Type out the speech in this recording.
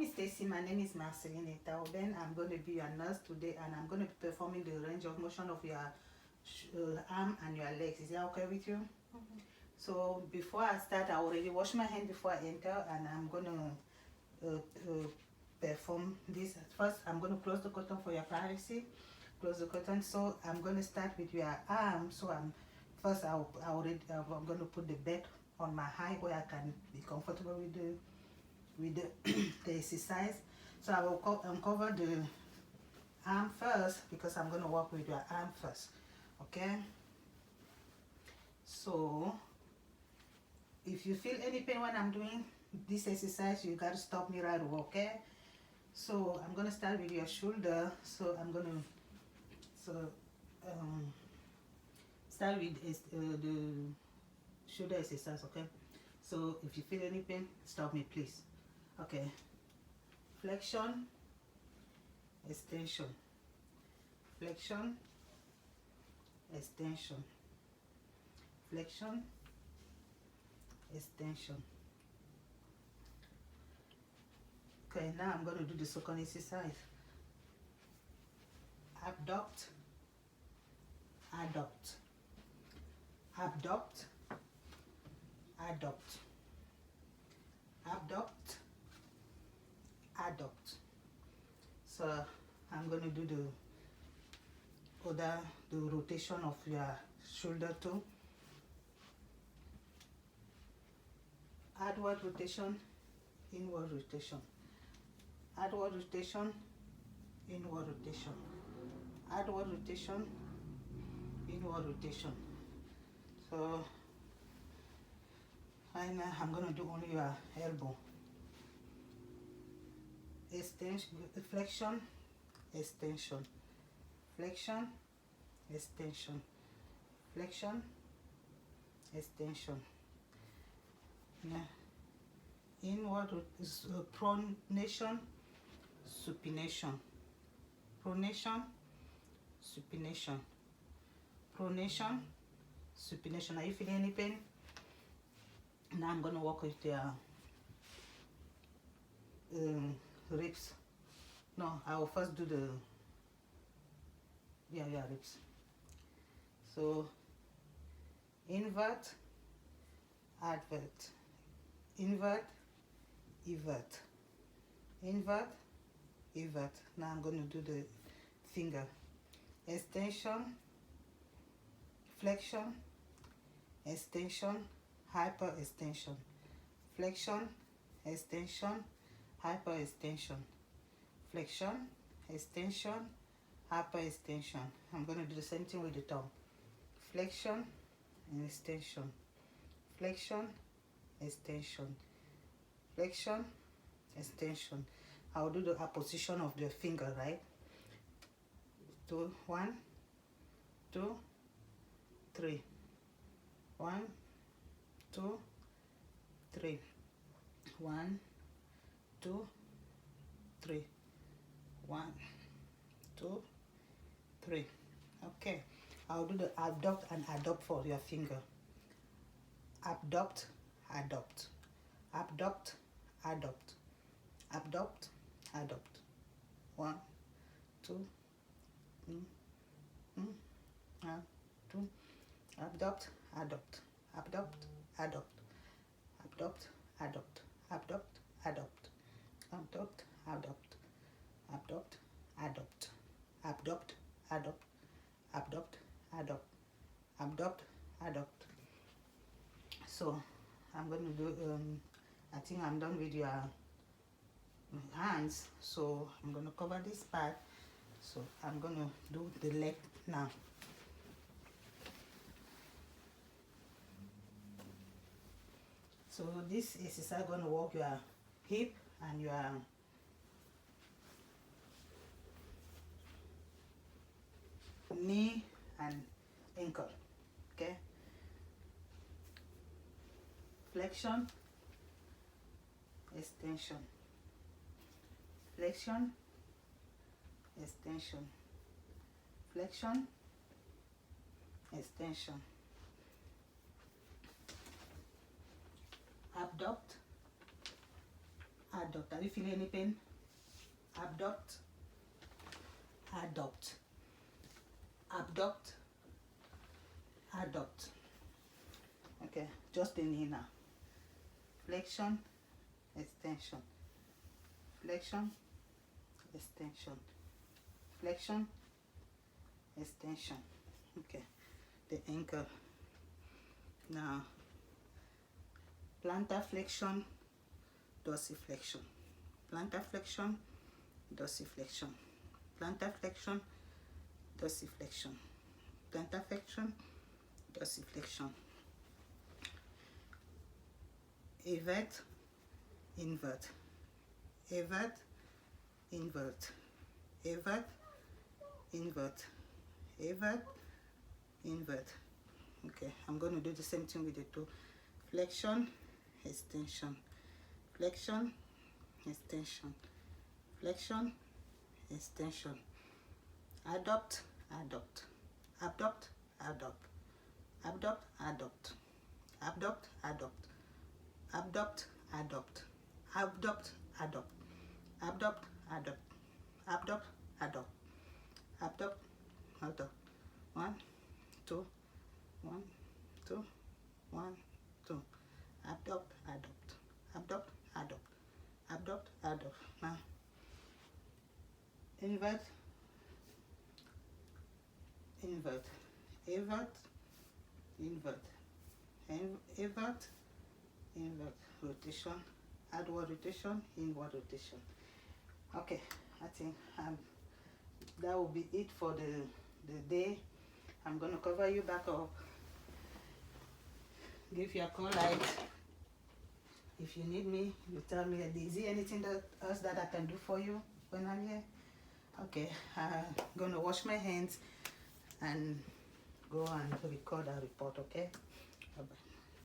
is Stacy. My name is Marceline Tauben. I'm going to be your nurse today, and I'm going to be performing the range of motion of your arm and your legs. Is that okay with you? Mm-hmm. So before I start, I already wash my hand before I enter, and I'm going to perform this. First, I'm going to close the curtain for your privacy. Close the curtain. So I'm going to start with your arm. So I'm going to put the bed on my high where I can be comfortable with the exercise. So I will uncover the arm first because I'm going to work with your arm first. Okay? So if you feel any pain when I'm doing this exercise, you got to stop me right away, okay? So I'm going to start with your shoulder. So I'm going to start with the shoulder exercise, okay? So if you feel any pain, stop me, please. Okay. Flexion, extension. Flexion, extension. Flexion, extension. Okay, now I'm going to do the second exercise. Abduct, adduct. Abduct, adduct. Abduct, adduct. So I'm going to do the rotation of your shoulder too. Outward rotation, inward rotation. Outward rotation, inward rotation. Outward rotation, inward rotation. So right now I'm going to do only your elbow. Extension, flexion, extension. Flexion, extension. Flexion, extension. Now, inward is pronation, supination. Pronation, supination. Pronation, supination. Are you feeling any pain? Now I'm going to work with the ribs. No, I will first do the ribs. So invert, advert, invert, evert, invert, evert. Now I'm going to do the finger. Extension, flexion, extension, hyperextension. Flexion, extension, hyperextension. Flexion, extension, hyperextension. I'm going to do the same thing with the thumb. Flexion and extension. Flexion, extension. Flexion, extension. I'll do the position of the finger, right? 1, 2, 3. 1, 2, 3. 1, 2, 3. 1, 2, 3. Okay. I'll do the abduct and adduct for your finger. Abduct, adduct. Abduct, adduct. Abduct, adduct. 1, 2, 2. Abduct, adduct. Abduct, adduct. Abduct, adduct. Abduct, adduct. Abduct, adduct. Abduct, adduct. Abduct, adduct. Abduct, adduct. Abduct, adduct. So I'm going to do I think I'm done with your hands, so I'm going to cover this part. So I'm going to do the leg now. So this exercise going to work your hip and your knee and ankle. Okay. Flexion, extension. Flexion, extension. Flexion, extension. Abduct, adduct. adduct. Are you feeling any pain? Abduct, adduct, abduct, adduct. Okay, just the knee now. Flexion, extension, flexion, extension, flexion, extension. Okay, the ankle. Now, plantar flexion, dorsiflexion, plantar flexion, dorsiflexion, plantar flexion, dorsiflexion, plantar flexion, dorsiflexion. Evert, invert, evert, invert, evert, invert, evert, invert. Okay, I'm going to do the same thing with the two. Flexion, extension, flexion, extension, flexion, extension, adduct, adduct, abduct, adduct, abduct, adduct, abduct, adduct, abduct, adduct, abduct, adduct, abduct, adduct, abduct, adduct, abduct, adduct. 1, 2, 1, 2, 1, 2. Abduct, adduct, abduct, adduct, abduct, adduct. Now, invert, invert, invert, invert, invert, invert, rotation, outward rotation, inward rotation. Okay, I think that will be it for the day. I'm going to cover you back up, give you a call light. If you need me, you tell me, is there anything else that I can do for you when I'm here? Okay, I'm going to wash my hands and go and record a report, okay? Bye-bye.